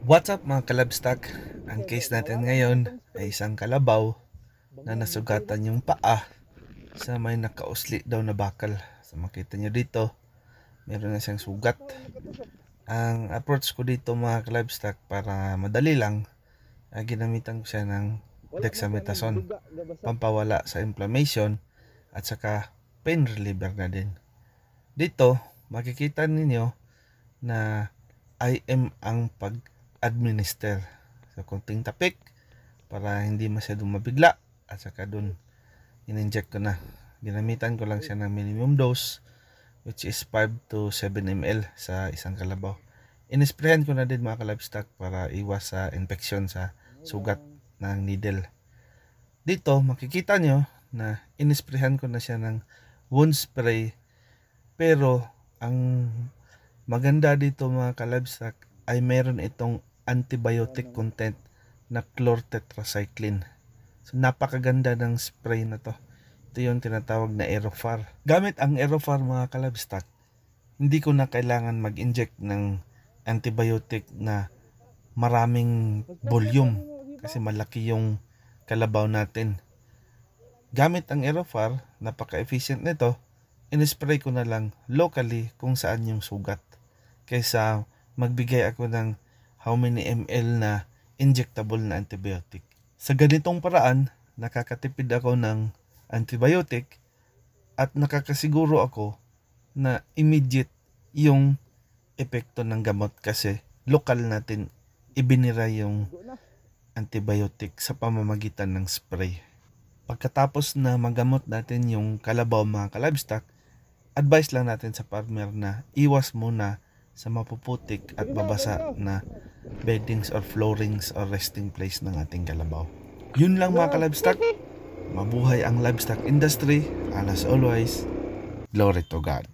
What's up mga kalabstock? Ang case natin ngayon ay isang kalabaw na nasugatan yung paa sa may nakausli daw na bakal. So makita nyo dito, meron na siyang sugat. Ang approach ko dito mga kalabstock para madali lang, ginamitan ko siya ng dexamethasone, pampawala sa inflammation at saka pain reliever na din. Dito makikita ninyo na IM ang pag-administer. So konting tapik para hindi masyadong mabigla at saka dun in-inject ko na. Ginamitan ko lang siya ng minimum dose which is 5 to 7 ml sa isang kalabaw. Inisprayan ko na din mga kalabstock para iwas sa infection sa sugat ng needle. Dito makikita nyo na inisprayan ko na siya ng wound spray, pero ang maganda dito mga kalabstock ay meron itong antibiotic content na chlortetracycline. So napakaganda ng spray na to. Ito yung tinatawag na Aerofar. Gamit ang Aerofar mga kalabstock, hindi ko na kailangan mag-inject ng antibiotic na maraming volume kasi malaki yung kalabaw natin. Gamit ang Aerofar, napaka-efficient nito. In-spray ko na lang locally kung saan yung sugat, kaysa magbigay ako ng how many ml na injectable na antibiotic. Sa ganitong paraan, nakakatipid ako ng antibiotic at nakakasiguro ako na immediate yung epekto ng gamot kasi lokal natin ibinira yung antibiotic sa pamamagitan ng spray. Pagkatapos na magamot natin yung kalabaw mga kalabstock, advice lang natin sa farmer na iwas muna sa mapuputik at babasa na beddings or floorings or resting place ng ating kalabaw. Yun lang mga kalabstock. Mabuhay ang livestock industry. And as always, glory to God.